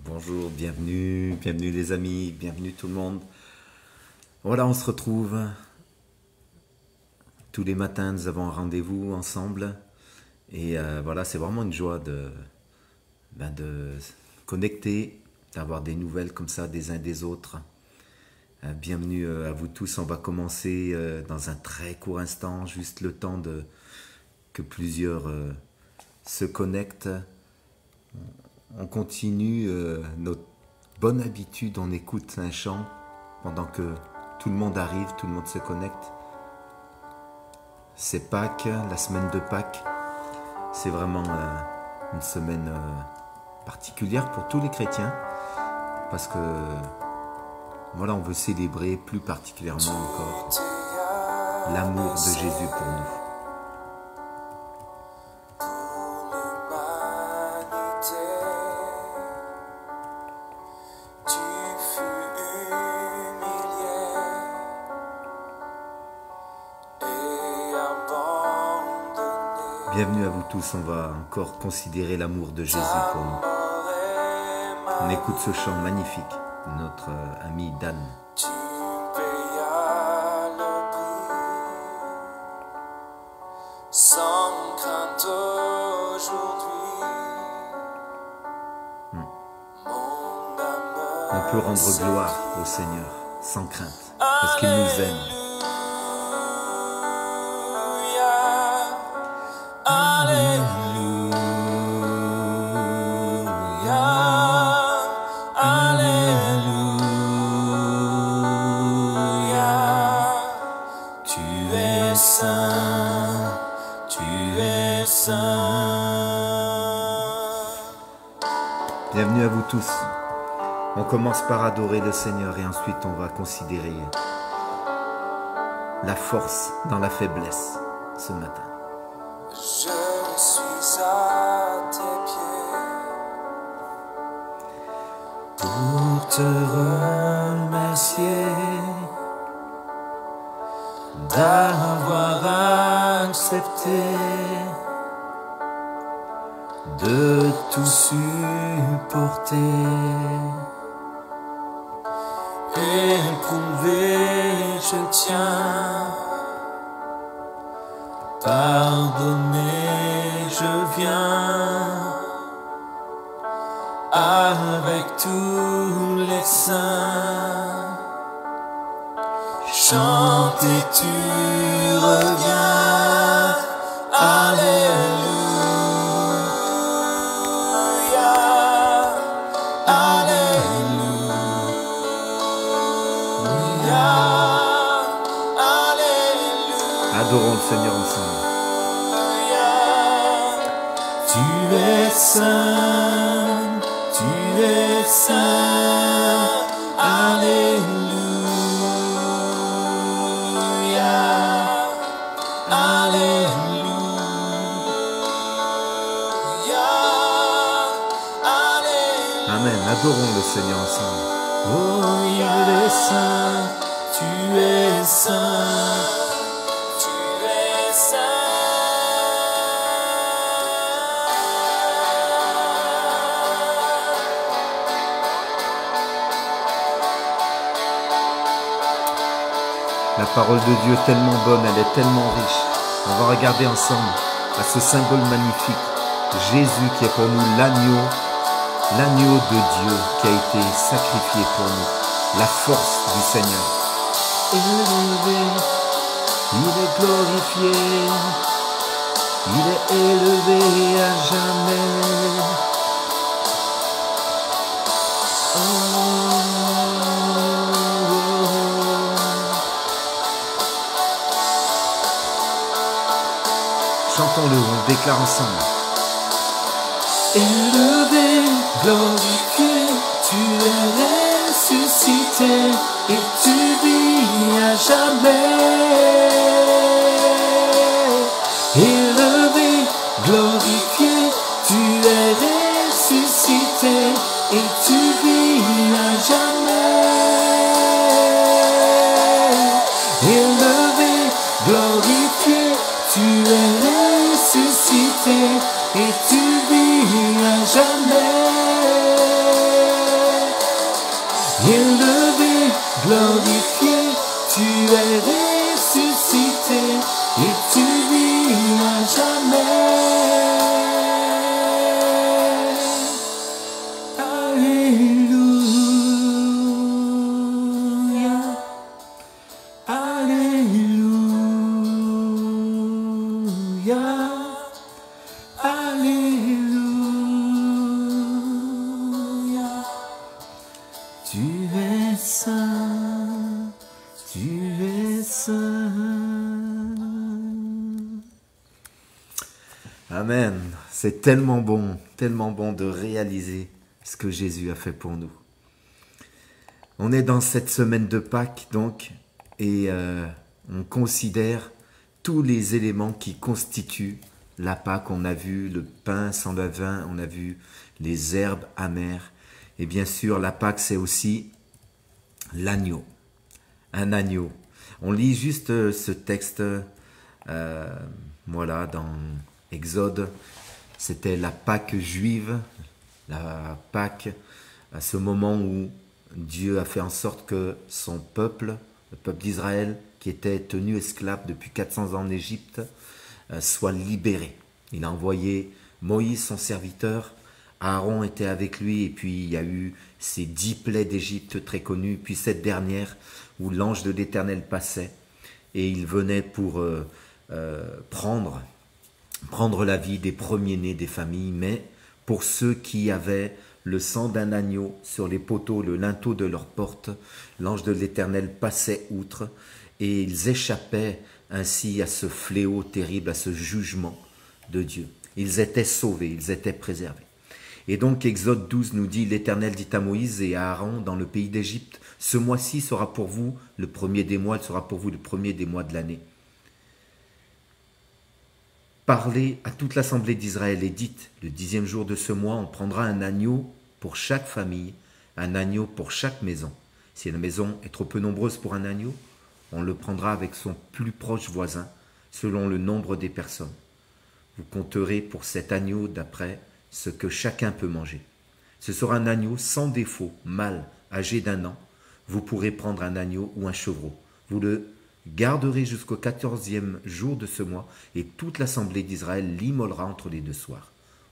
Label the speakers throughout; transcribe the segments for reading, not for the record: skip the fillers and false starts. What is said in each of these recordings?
Speaker 1: Bonjour, bienvenue les amis, bienvenue tout le monde. Voilà, on se retrouve tous les matins, nous avons un rendez-vous ensemble. Et voilà, c'est vraiment une joie de connecter, d'avoir des nouvelles comme ça des uns des autres. Bienvenue à vous tous, on va commencer dans un très court instant, juste le temps que plusieurs se connectent. On continue notre bonne habitude, on écoute un chant pendant que tout le monde arrive, tout le monde se connecte. C'est Pâques, la semaine de Pâques. C'est vraiment une semaine particulière pour tous les chrétiens parce que voilà, on veut célébrer plus particulièrement encore l'amour de Jésus pour nous. Bienvenue à vous tous, on va encore considérer l'amour de Jésus pour nous. On écoute ce chant magnifique de notre ami Dan.
Speaker 2: Tu payas le prix sans crainte aujourd'hui.
Speaker 1: On peut rendre gloire au Seigneur sans crainte parce qu'il nous aime. Bienvenue à vous tous. On commence par adorer le Seigneur et ensuite on va considérer la force dans la faiblesse ce matin.
Speaker 2: Je suis à tes pieds pour te remercier d'avoir accepté de tout supporter, éprouvé je tiens, pardonner je viens, avec tous les saints, chanter tu reviens, Alléluia.
Speaker 1: Adorons le Seigneur ensemble.
Speaker 2: Tu es saint, tu es saint, Alléluia, Alléluia, Alléluia.
Speaker 1: Amen, adorons le Seigneur ensemble.
Speaker 2: Oh, il est saint, tu es saint.
Speaker 1: La parole de Dieu est tellement bonne, elle est tellement riche. On va regarder ensemble à ce symbole magnifique. Jésus qui est pour nous l'agneau de Dieu qui a été sacrifié pour nous. La force du Seigneur.
Speaker 2: Élevé, il est glorifié, il est élevé à jamais.
Speaker 1: Chantons-le, on le déclare ensemble.
Speaker 2: Élevé, glorifié, tu es ressuscité et tu vis à jamais. Élevé, glorifié, tu es ressuscité et tu vis à jamais. Élevé, glorifié, tu es ressuscité et tu vis à jamais. élevé, glorifié, tu es ressuscité et tu vis à jamais. Alléluia, Alléluia, Alléluia. Tu es saint, tu es saint.
Speaker 1: Amen. C'est tellement bon de réaliser ce que Jésus a fait pour nous. On est dans cette semaine de Pâques, donc, et on considère tous les éléments qui constituent la Pâque. On a vu le pain sans levain, on a vu les herbes amères. Et bien sûr, la Pâque, c'est aussi l'agneau. Un agneau. On lit juste ce texte, voilà, dans Exode. C'était la Pâque juive, la Pâque, à ce moment où Dieu a fait en sorte que son peuple, le peuple d'Israël, qui était tenu esclave depuis 400 ans en Égypte, soit libéré. Il a envoyé Moïse, son serviteur. Aaron était avec lui, et puis il y a eu ces 10 plaies d'Égypte très connues, puis cette dernière où l'ange de l'Éternel passait, et il venait pour prendre la vie des premiers-nés des familles, mais pour ceux qui avaient le sang d'un agneau sur les poteaux, le linteau de leur porte, l'ange de l'Éternel passait outre, et ils échappaient ainsi à ce fléau terrible, à ce jugement de Dieu. Ils étaient sauvés, ils étaient préservés. Et donc Exode 12 nous dit, l'Éternel dit à Moïse et à Aaron dans le pays d'Égypte, ce mois-ci sera pour vous le premier des mois, il sera pour vous le premier des mois de l'année. Parlez à toute l'assemblée d'Israël et dites, le 10e jour de ce mois, on prendra un agneau pour chaque famille, un agneau pour chaque maison. Si la maison est trop peu nombreuse pour un agneau, on le prendra avec son plus proche voisin, selon le nombre des personnes. Vous compterez pour cet agneau d'après ce que chacun peut manger. Ce sera un agneau sans défaut, mâle, âgé d'1 an. Vous pourrez prendre un agneau ou un chevreau. Vous le garderez jusqu'au 14e jour de ce mois, et toute l'assemblée d'Israël l'immolera entre les 2 soirs.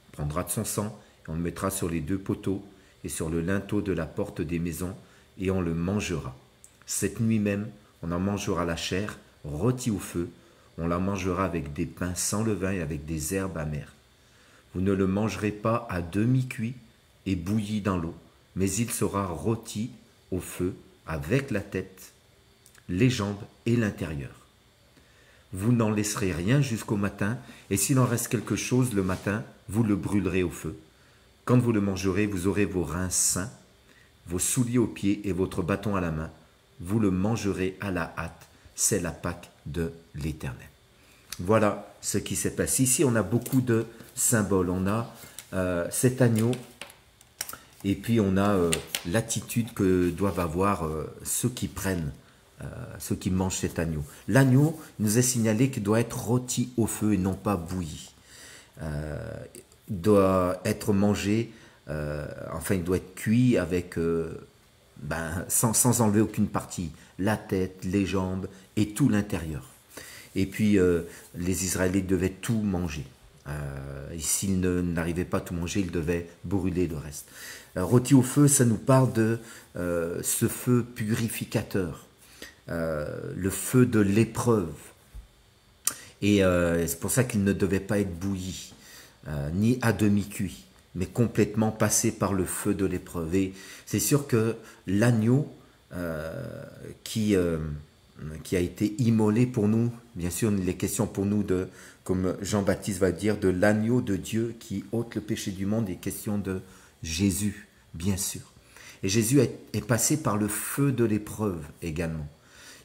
Speaker 1: On prendra de son sang, et on le mettra sur les 2 poteaux, et sur le linteau de la porte des maisons, et on le mangera. Cette nuit même, on en mangera la chair, rôtie au feu, on la mangera avec des pains sans levain et avec des herbes amères. Vous ne le mangerez pas à demi-cuit et bouilli dans l'eau, mais il sera rôti au feu avec la tête, les jambes et l'intérieur. Vous n'en laisserez rien jusqu'au matin, et s'il en reste quelque chose le matin, vous le brûlerez au feu. Quand vous le mangerez, vous aurez vos reins sains, vos souliers aux pieds et votre bâton à la main. Vous le mangerez à la hâte. C'est la Pâque de l'Éternel. Voilà ce qui s'est passé. Ici, on a beaucoup de symboles. On a cet agneau, et puis on a l'attitude que doivent avoir ceux qui prennent, ceux qui mangent cet agneau. L'agneau nous est signalé qu'il doit être rôti au feu et non pas bouilli. Il doit être mangé, enfin il doit être cuit avec, sans enlever aucune partie, la tête, les jambes et tout l'intérieur. Et puis les Israélites devaient tout manger. Et s'ils n'arrivaient pas à tout manger, ils devaient brûler le reste. Rôti au feu, ça nous parle de ce feu purificateur, le feu de l'épreuve. Et c'est pour ça qu'il ne devait pas être bouilli, ni à demi-cuit, mais complètement passé par le feu de l'épreuve. Et c'est sûr que l'agneau qui a été immolé pour nous, bien sûr il est question pour nous de, comme Jean-Baptiste va dire, de l'agneau de Dieu qui ôte le péché du monde, il est question de Jésus, bien sûr. Et Jésus est passé par le feu de l'épreuve également.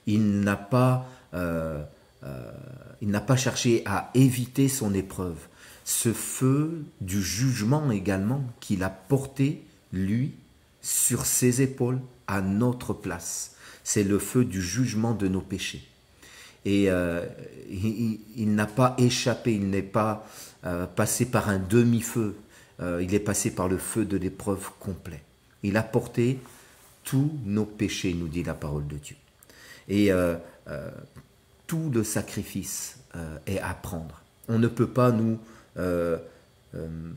Speaker 1: Il n'a pas cherché à éviter son épreuve. Ce feu du jugement également qu'il a porté, lui, sur ses épaules, à notre place. C'est le feu du jugement de nos péchés. Et il n'a pas échappé, il n'est pas passé par un demi-feu, il est passé par le feu de l'épreuve complet. Il a porté tous nos péchés, nous dit la parole de Dieu. Et tout le sacrifice est à prendre. On ne peut pas nous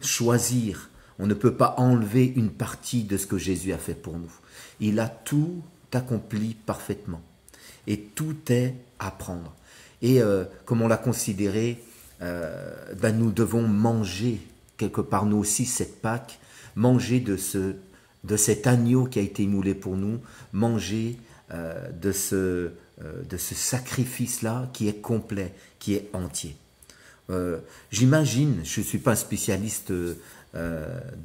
Speaker 1: choisir, on ne peut pas enlever une partie de ce que Jésus a fait pour nous. Il a tout accompli parfaitement. Et tout est à prendre. Et comme on l'a considéré, nous devons manger quelque part nous aussi cette Pâque, manger de cet agneau qui a été immolé pour nous, manger de ce sacrifice-là qui est complet, qui est entier. J'imagine, je ne suis pas un spécialiste de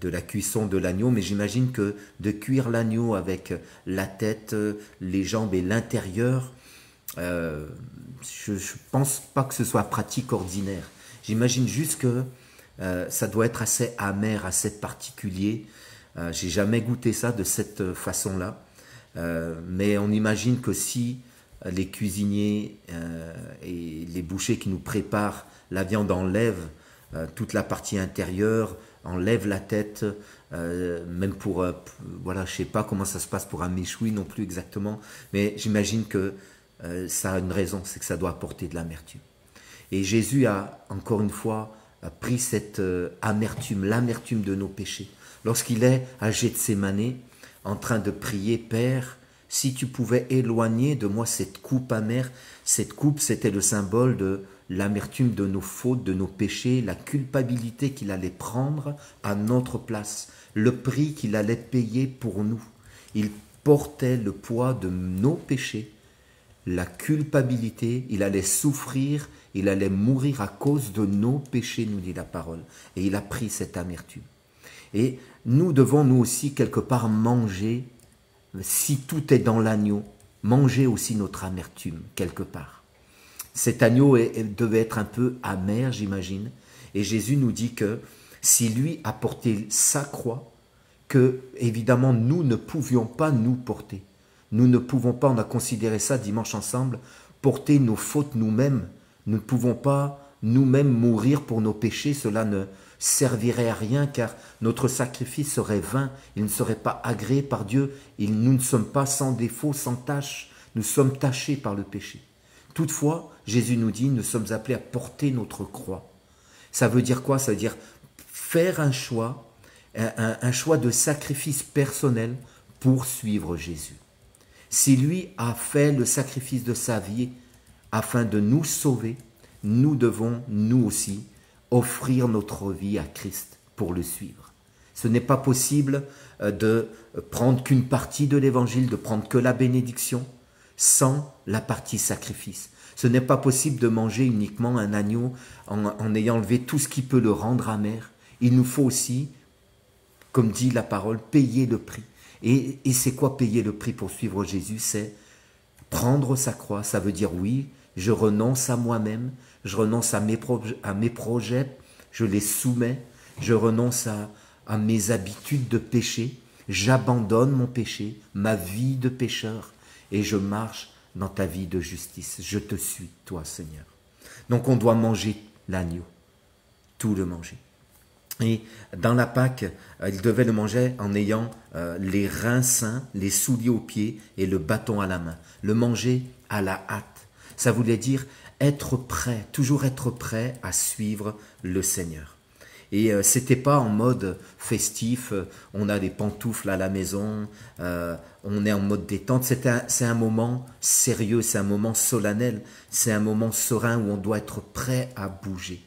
Speaker 1: la cuisson de l'agneau, mais j'imagine que de cuire l'agneau avec la tête, les jambes et l'intérieur, je ne pense pas que ce soit pratique ordinaire. J'imagine juste que ça doit être assez amer, assez particulier. J'ai jamais goûté ça de cette façon-là, mais on imagine que si les cuisiniers et les bouchers qui nous préparent la viande enlèvent toute la partie intérieure, enlèvent la tête, même pour, voilà, je sais pas comment ça se passe pour un méchoui non plus exactement, mais j'imagine que ça a une raison, c'est que ça doit apporter de l'amertume. Et Jésus a, encore une fois, pris cette amertume, l'amertume de nos péchés. Lorsqu'il est à Gethsémane, en train de prier, Père, si tu pouvais éloigner de moi cette coupe amère, cette coupe, c'était le symbole de l'amertume de nos fautes, de nos péchés, la culpabilité qu'il allait prendre à notre place, le prix qu'il allait payer pour nous. Il portait le poids de nos péchés, la culpabilité, il allait souffrir, il allait mourir à cause de nos péchés, nous dit la parole. Et il a pris cette amertume. Et nous devons nous aussi quelque part manger, si tout est dans l'agneau, manger aussi notre amertume quelque part. Cet agneau devait être un peu amer, j'imagine. Et Jésus nous dit que si lui a porté sa croix, que évidemment nous ne pouvions pas nous porter. Nous ne pouvons pas, on a considéré ça dimanche ensemble, porter nos fautes nous-mêmes. Nous ne pouvons pas nous-mêmes mourir pour nos péchés. Cela ne servirait à rien car notre sacrifice serait vain. Il ne serait pas agréé par Dieu. Nous ne sommes pas sans défaut, sans tache. Nous sommes tachés par le péché. Toutefois, Jésus nous dit, nous sommes appelés à porter notre croix. Ça veut dire quoi? Ça veut dire faire un choix de sacrifice personnel pour suivre Jésus. Si lui a fait le sacrifice de sa vie afin de nous sauver, nous devons, nous aussi, offrir notre vie à Christ pour le suivre. Ce n'est pas possible de prendre qu'une partie de l'évangile, de prendre que la bénédiction, sans la partie sacrifice. Ce n'est pas possible de manger uniquement un agneau en ayant enlevé tout ce qui peut le rendre amer. Il nous faut aussi, comme dit la parole, payer le prix. Et c'est quoi payer le prix pour suivre Jésus? C'est prendre sa croix. Ça veut dire oui, je renonce à moi-même, je renonce à mes projets, je les soumets, je renonce à mes habitudes de péché, j'abandonne mon péché, ma vie de pécheur, et je marche dans ta vie de justice. Je te suis, toi, Seigneur. Donc on doit manger l'agneau, tout le manger. Et dans la Pâque, il devait le manger en ayant les reins sains, les souliers aux pieds et le bâton à la main. Le manger à la hâte. Ça voulait dire être prêt, toujours être prêt à suivre le Seigneur. Et c'était pas en mode festif, on a des pantoufles à la maison, on est en mode détente. C'est un moment sérieux, c'est un moment solennel, c'est un moment serein où on doit être prêt à bouger.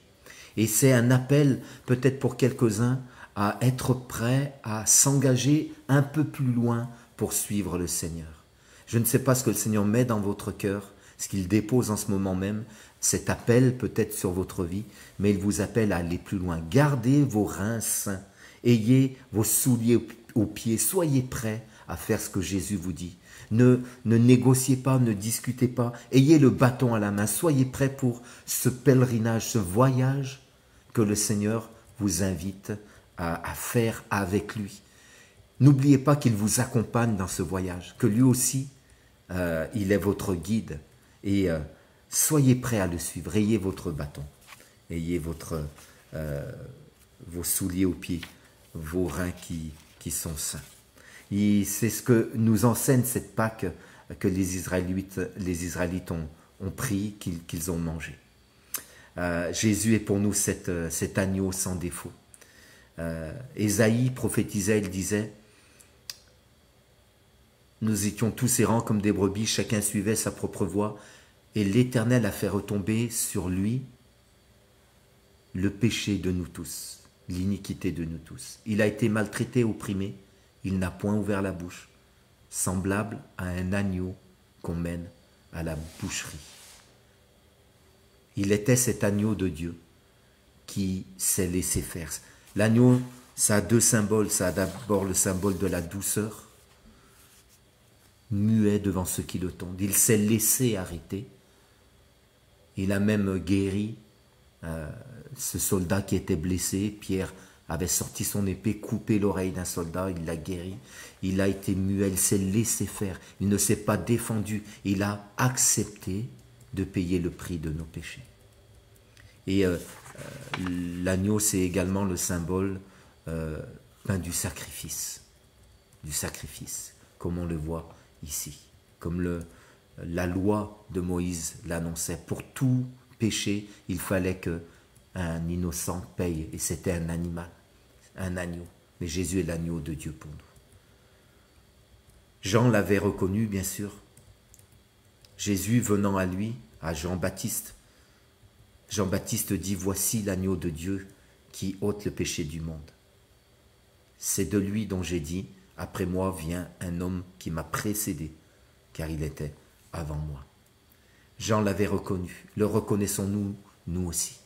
Speaker 1: Et c'est un appel, peut-être pour quelques-uns, à être prêt à s'engager un peu plus loin pour suivre le Seigneur. Je ne sais pas ce que le Seigneur met dans votre cœur, ce qu'il dépose en ce moment même, cet appel peut-être sur votre vie, mais il vous appelle à aller plus loin. Gardez vos reins sains, ayez vos souliers aux pieds, soyez prêts à faire ce que Jésus vous dit. Ne négociez pas, ne discutez pas, ayez le bâton à la main, soyez prêts pour ce pèlerinage, ce voyage que le Seigneur vous invite à faire avec lui. N'oubliez pas qu'il vous accompagne dans ce voyage, que lui aussi, il est votre guide. Et soyez prêts à le suivre, ayez votre bâton, ayez vos souliers aux pieds, vos reins qui sont sains. C'est ce que nous enseigne cette Pâque que les Israélites ont pris, qu'ils ont mangé. Jésus est pour nous cet agneau sans défaut. Ésaïe prophétisait, il disait: nous étions tous errants comme des brebis, chacun suivait sa propre voie, et l'Éternel a fait retomber sur lui le péché de nous tous, l'iniquité de nous tous. Il a été maltraité, opprimé, il n'a point ouvert la bouche, semblable à un agneau qu'on mène à la boucherie. Il était cet agneau de Dieu qui s'est laissé faire. L'agneau, ça a deux symboles. Ça a d'abord le symbole de la douceur, muet devant ceux qui le tondent. Il s'est laissé arrêter. Il a même guéri ce soldat qui était blessé. Pierre avait sorti son épée, coupé l'oreille d'un soldat, il l'a guéri. Il a été muet, il s'est laissé faire. Il ne s'est pas défendu. Il a accepté de payer le prix de nos péchés. Et l'agneau, c'est également le symbole du sacrifice, comme on le voit ici, comme la loi de Moïse l'annonçait. Pour tout péché, il fallait qu'un innocent paye, et c'était un animal, un agneau. Mais Jésus est l'agneau de Dieu pour nous. Jean l'avait reconnu, bien sûr. Jésus venant à lui, à Jean-Baptiste, Jean-Baptiste dit: voici l'agneau de Dieu qui ôte le péché du monde. C'est de lui dont j'ai dit: après moi vient un homme qui m'a précédé, car il était avant moi. Jean l'avait reconnu. Le reconnaissons-nous, nous aussi?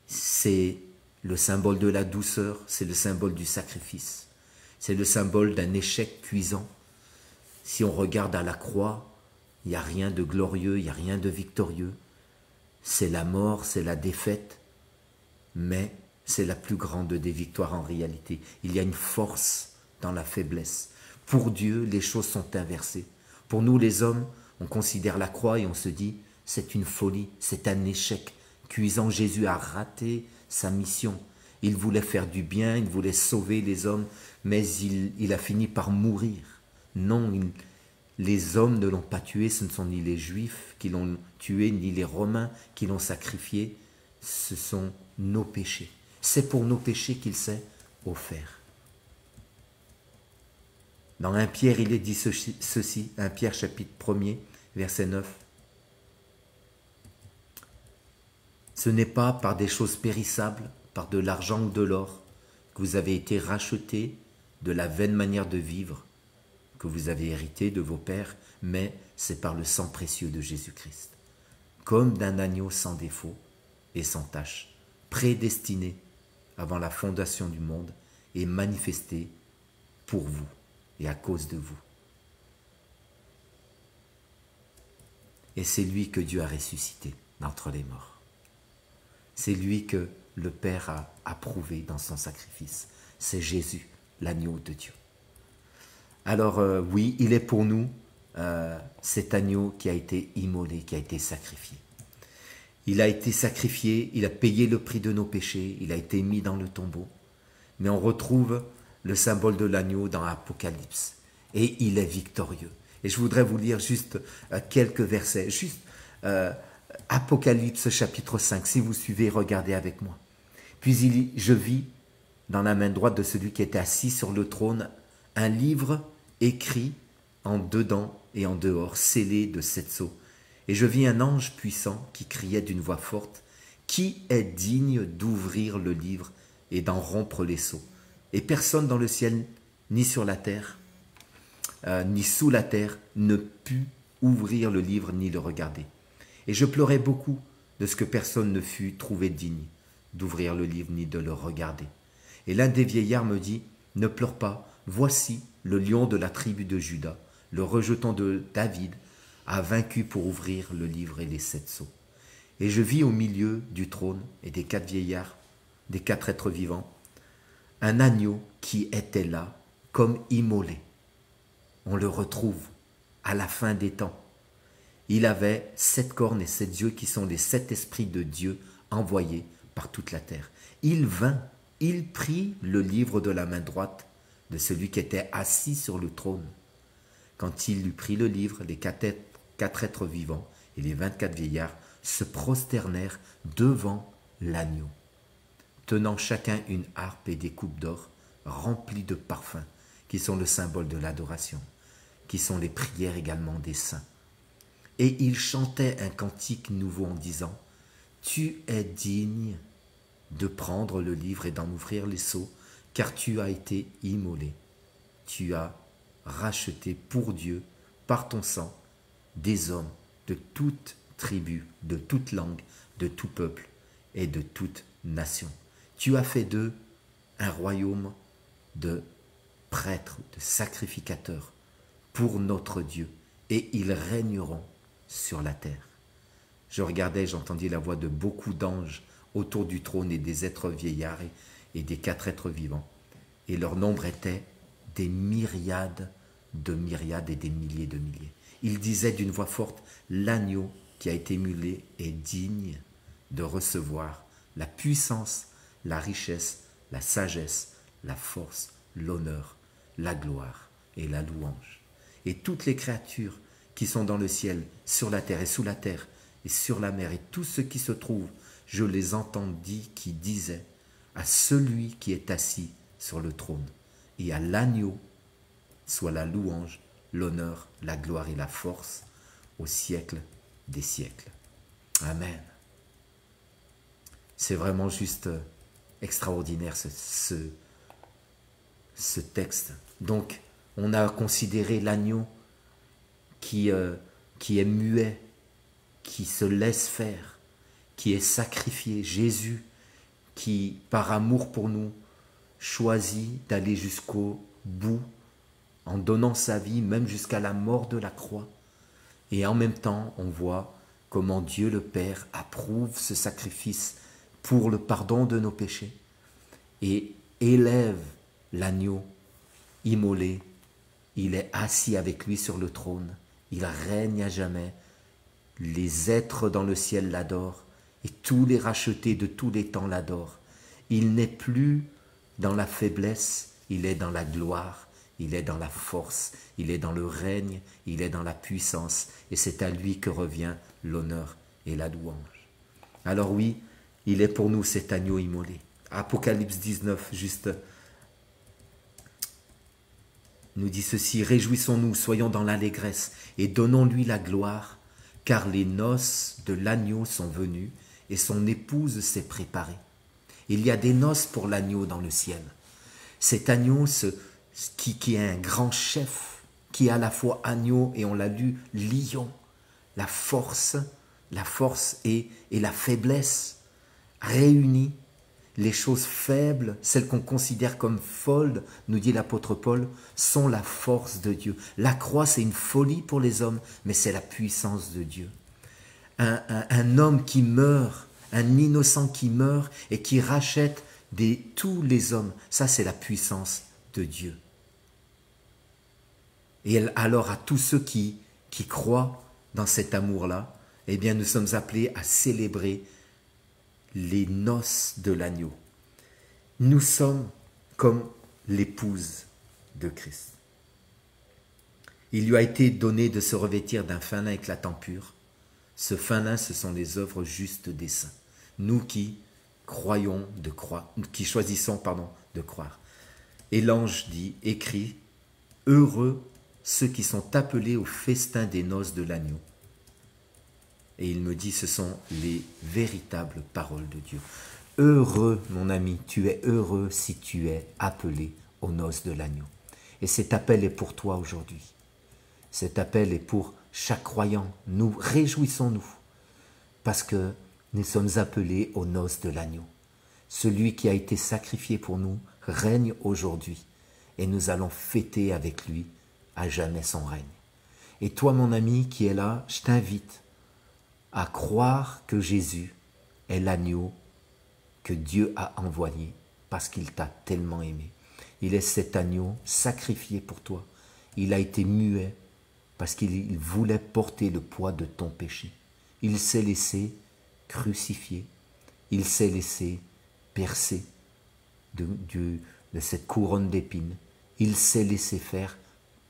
Speaker 1: C'est le symbole de la douceur, c'est le symbole du sacrifice, c'est le symbole d'un échec cuisant. Si on regarde à la croix, il n'y a rien de glorieux, il n'y a rien de victorieux. C'est la mort, c'est la défaite, mais c'est la plus grande des victoires en réalité. Il y a une force dans la faiblesse. Pour Dieu, les choses sont inversées. Pour nous, les hommes, on considère la croix et on se dit: c'est une folie, c'est un échec cuisant. Jésus a raté sa mission. Il voulait faire du bien, il voulait sauver les hommes, mais il a fini par mourir. Non, les hommes ne l'ont pas tué, ce ne sont ni les Juifs qui l'ont tué, ni les Romains qui l'ont sacrifié, ce sont nos péchés. C'est pour nos péchés qu'il s'est offert. Dans 1 Pierre, il est dit ceci, 1 Pierre chapitre 1er, verset 9. Ce n'est pas par des choses périssables, par de l'argent ou de l'or, que vous avez été rachetés de la vaine manière de vivre que vous avez hérité de vos pères, mais c'est par le sang précieux de Jésus-Christ, comme d'un agneau sans défaut et sans tache, prédestiné avant la fondation du monde et manifesté pour vous et à cause de vous. Et c'est lui que Dieu a ressuscité d'entre les morts. C'est lui que le Père a approuvé dans son sacrifice. C'est Jésus, l'agneau de Dieu. Alors oui, il est pour nous cet agneau qui a été immolé, qui a été sacrifié. Il a été sacrifié, il a payé le prix de nos péchés, il a été mis dans le tombeau. Mais on retrouve le symbole de l'agneau dans l'Apocalypse. Et il est victorieux. Et je voudrais vous lire juste quelques versets. Juste Apocalypse chapitre 5. Si vous suivez, regardez avec moi. Puis je vis dans la main droite de celui qui était assis sur le trône un livre écrit en dedans et en dehors, scellé de 7 sceaux. Et je vis un ange puissant qui criait d'une voix forte: qui est digne d'ouvrir le livre et d'en rompre les sceaux? Et personne dans le ciel, ni sur la terre, ni sous la terre, ne put ouvrir le livre ni le regarder. Et je pleurais beaucoup de ce que personne ne fut trouvé digne d'ouvrir le livre ni de le regarder. Et l'un des vieillards me dit: ne pleure pas, voici le lion de la tribu de Juda, le rejeton de David, a vaincu pour ouvrir le livre et les 7 sceaux. Et je vis au milieu du trône et des 4 vieillards, des 4 êtres vivants, un agneau qui était là comme immolé. On le retrouve à la fin des temps. Il avait 7 cornes et 7 yeux qui sont les 7 esprits de Dieu envoyés par toute la terre. Il vint, il prit le livre de la main droite de celui qui était assis sur le trône. Quand il eut pris le livre, les quatre êtres vivants et les 24 vieillards se prosternèrent devant l'agneau, tenant chacun une harpe et des coupes d'or remplies de parfums, qui sont le symbole de l'adoration, qui sont les prières également des saints. Et ils chantaient un cantique nouveau en disant « Tu es digne de prendre le livre et d'en ouvrir les sceaux, car tu as été immolé. Tu as racheté pour Dieu, par ton sang, des hommes de toute tribu, de toute langue, de tout peuple et de toute nation. Tu as fait d'eux un royaume de prêtres, de sacrificateurs pour notre Dieu, et ils régneront sur la terre. » Je regardais, j'entendis la voix de beaucoup d'anges autour du trône et des êtres vieillards et des 4 êtres vivants. Et leur nombre était des myriades de myriades et des milliers de milliers. Ils disaient d'une voix forte, l'agneau qui a été immolé est digne de recevoir la puissance, la richesse, la sagesse, la force, l'honneur, la gloire et la louange. Et toutes les créatures qui sont dans le ciel, sur la terre et sous la terre, et sur la mer, et tous ceux qui se trouvent, je les entendis qui disaient à celui qui est assis sur le trône et à l'agneau soit la louange, l'honneur, la gloire et la force au siècle des siècles. Amen. C'est vraiment juste extraordinaire ce texte. Donc, on a considéré l'agneau qui est muet, qui se laisse faire, qui est sacrifié. Jésus qui, par amour pour nous, choisit d'aller jusqu'au bout en donnant sa vie, même jusqu'à la mort de la croix. Et en même temps, on voit comment Dieu le Père approuve ce sacrifice pour le pardon de nos péchés et élève l'agneau immolé. Il est assis avec lui sur le trône. Il règne à jamais. Les êtres dans le ciel l'adorent et tous les rachetés de tous les temps l'adorent. Il n'est plus dans la faiblesse, il est dans la gloire, il est dans la force, il est dans le règne, il est dans la puissance et c'est à lui que revient l'honneur et la louange. Alors oui, il est pour nous cet agneau immolé. Apocalypse 19, juste, nous dit ceci, « Réjouissons-nous, soyons dans l'allégresse et donnons-lui la gloire, car les noces de l'agneau sont venues et son épouse s'est préparée. » Il y a des noces pour l'agneau dans le ciel. Cet agneau qui est un grand chef, qui est à la fois agneau et on l'a lu, lion, la force et la faiblesse réunies. Les choses faibles, celles qu'on considère comme folles, nous dit l'apôtre Paul, sont la force de Dieu. La croix, c'est une folie pour les hommes, mais c'est la puissance de Dieu. Un homme qui meurt, un innocent qui meurt et qui rachète tous les hommes, ça c'est la puissance de Dieu. Et alors à tous ceux qui croient dans cet amour-là, eh bien nous sommes appelés à célébrer les noces de l'agneau. Nous sommes comme l'épouse de Christ. Il lui a été donné de se revêtir d'un fin lin éclatant pur. Ce fin lin, ce sont les œuvres justes des saints. Nous qui choisissons de croire. Et l'ange dit, écrit, heureux ceux qui sont appelés au festin des noces de l'agneau. Et il me dit, ce sont les véritables paroles de Dieu. Heureux, mon ami, tu es heureux si tu es appelé aux noces de l'agneau. Et cet appel est pour toi aujourd'hui. Cet appel est pour chaque croyant. Nous réjouissons-nous parce que nous sommes appelés aux noces de l'agneau. Celui qui a été sacrifié pour nous règne aujourd'hui et nous allons fêter avec lui à jamais son règne. Et toi, mon ami qui est là, je t'invite à croire que Jésus est l'agneau que Dieu a envoyé parce qu'il t'a tellement aimé. Il est cet agneau sacrifié pour toi. Il a été muet parce qu'il voulait porter le poids de ton péché. Il s'est laissé crucifier. Il s'est laissé percer de cette couronne d'épines. Il s'est laissé faire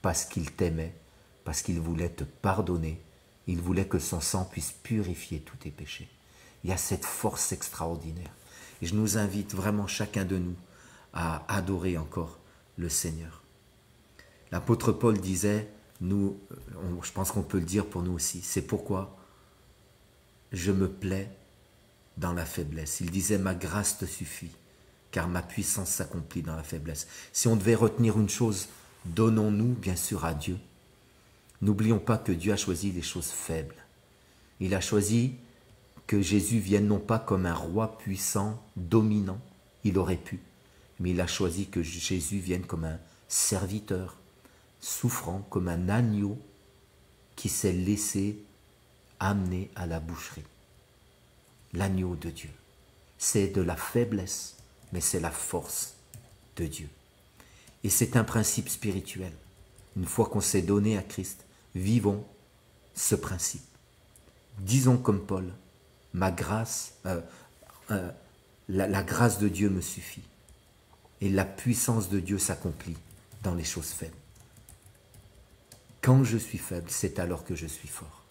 Speaker 1: parce qu'il t'aimait, parce qu'il voulait te pardonner. Il voulait que son sang puisse purifier tous tes péchés. Il y a cette force extraordinaire. Et je nous invite vraiment chacun de nous à adorer encore le Seigneur. L'apôtre Paul disait, je pense qu'on peut le dire pour nous aussi, c'est pourquoi je me plais dans la faiblesse. Il disait, ma grâce te suffit, car ma puissance s'accomplit dans la faiblesse. Si on devait retenir une chose, donnons-nous bien sûr à Dieu. N'oublions pas que Dieu a choisi les choses faibles. Il a choisi que Jésus vienne non pas comme un roi puissant, dominant, il aurait pu, mais il a choisi que Jésus vienne comme un serviteur, souffrant, comme un agneau qui s'est laissé amener à la boucherie. L'agneau de Dieu. C'est de la faiblesse, mais c'est la force de Dieu. Et c'est un principe spirituel. Une fois qu'on s'est donné à Christ, vivons ce principe. Disons comme Paul, ma grâce, la grâce de Dieu me suffit. Et la puissance de Dieu s'accomplit dans les choses faibles. Quand je suis faible, c'est alors que je suis fort.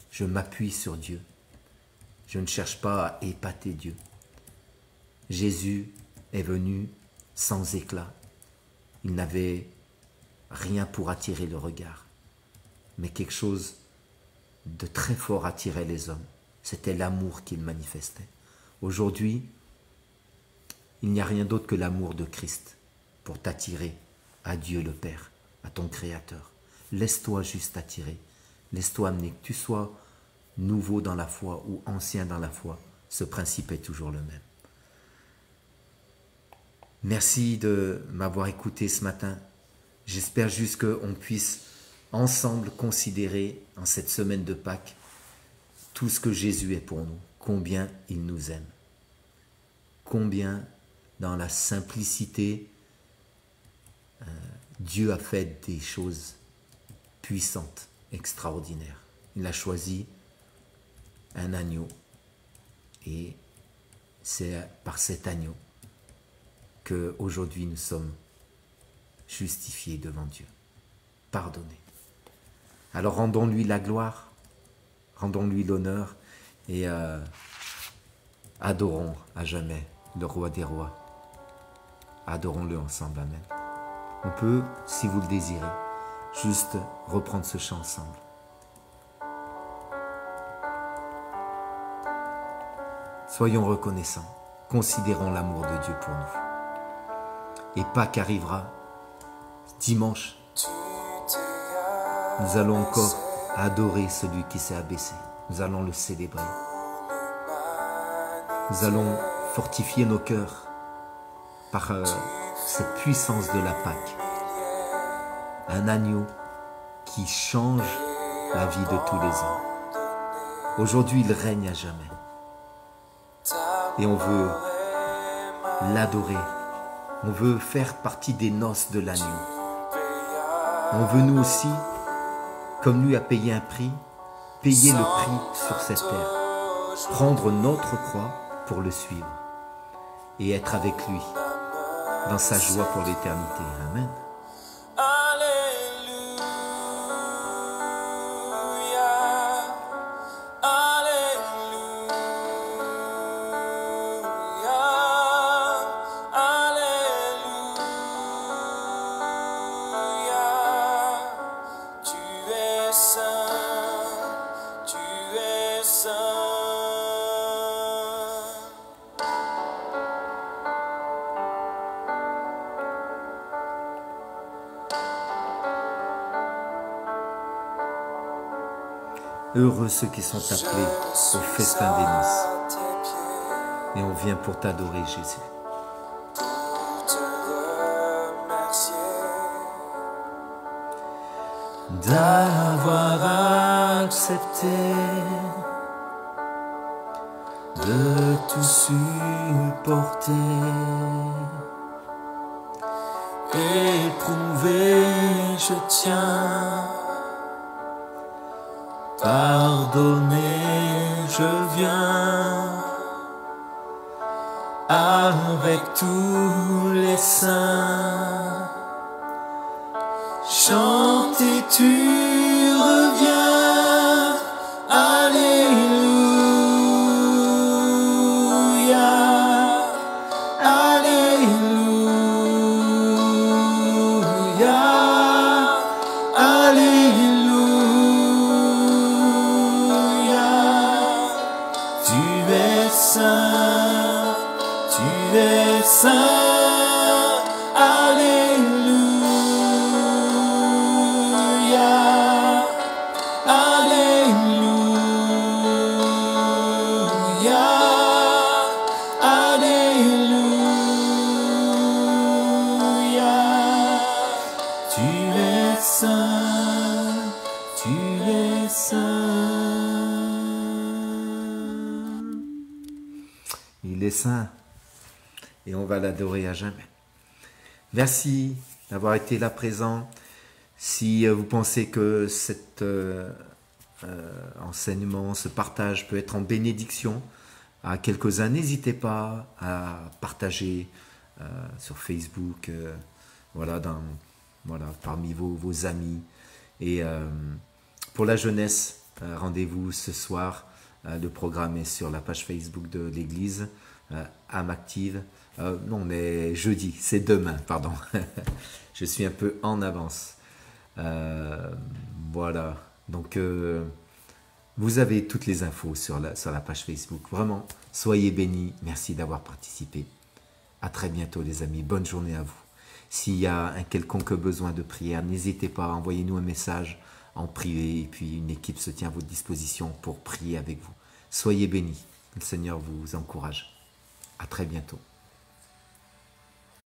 Speaker 1: Je m'appuie sur Dieu. Je ne cherche pas à épater Dieu. Jésus est venu sans éclat. Il n'avait rien pour attirer le regard. Mais quelque chose de très fort attirait les hommes. C'était l'amour qu'il manifestait. Aujourd'hui, il n'y a rien d'autre que l'amour de Christ pour t'attirer à Dieu le Père, à ton Créateur. Laisse-toi juste attirer. Laisse-toi amener. Que tu sois nouveau dans la foi ou ancien dans la foi, ce principe est toujours le même. Merci de m'avoir écouté ce matin. J'espère juste qu'on puisse ensemble considérer en cette semaine de Pâques tout ce que Jésus est pour nous, combien il nous aime, combien dans la simplicité Dieu a fait des choses puissantes, extraordinaires. Il a choisi un agneau et c'est par cet agneau qu'aujourd'hui nous sommes justifiés devant Dieu, pardonnés. Alors rendons-lui la gloire, rendons-lui l'honneur et adorons à jamais le roi des rois. Adorons-le ensemble, amen. On peut, si vous le désirez, juste reprendre ce chant ensemble. Soyons reconnaissants, considérons l'amour de Dieu pour nous. Et Pâques arrivera dimanche. Nous allons encore adorer celui qui s'est abaissé. Nous allons le célébrer. Nous allons fortifier nos cœurs par cette puissance de la Pâque. Un agneau qui change la vie de tous les hommes. Aujourd'hui, il règne à jamais. Et on veut l'adorer. On veut faire partie des noces de l'agneau. On veut nous aussi, comme lui a payé un prix, payer le prix sur cette terre. Prendre notre croix pour le suivre. Et être avec lui dans sa joie pour l'éternité. Amen. Heureux ceux qui sont appelés au festin des noces. Et on vient pour t'adorer, Jésus.
Speaker 2: D'avoir accepté de tout supporter, éprouvé, je tiens. Pardonner, je viens avec tous les saints chante et tu reviens. Alléluia, Alléluia, Alléluia. Tu es saint, tu es saint.
Speaker 1: Il est saint et on va l'adorer à jamais. Merci d'avoir été là présent. Si vous pensez que cet enseignement, ce partage peut être en bénédiction à quelques-uns, n'hésitez pas à partager sur Facebook, voilà, parmi vos amis. Et pour la jeunesse, rendez-vous ce soir. Le programme est sur la page Facebook de l'église, âme active. Non, on est jeudi, c'est demain, pardon. Je suis un peu en avance. Voilà, donc vous avez toutes les infos sur la page Facebook. Vraiment, soyez bénis. Merci d'avoir participé. À très bientôt les amis, bonne journée à vous. S'il y a un quelconque besoin de prière, n'hésitez pas à envoyer-nous un message en privé et puis une équipe se tient à votre disposition pour prier avec vous. Soyez bénis, le Seigneur vous encourage. À très bientôt.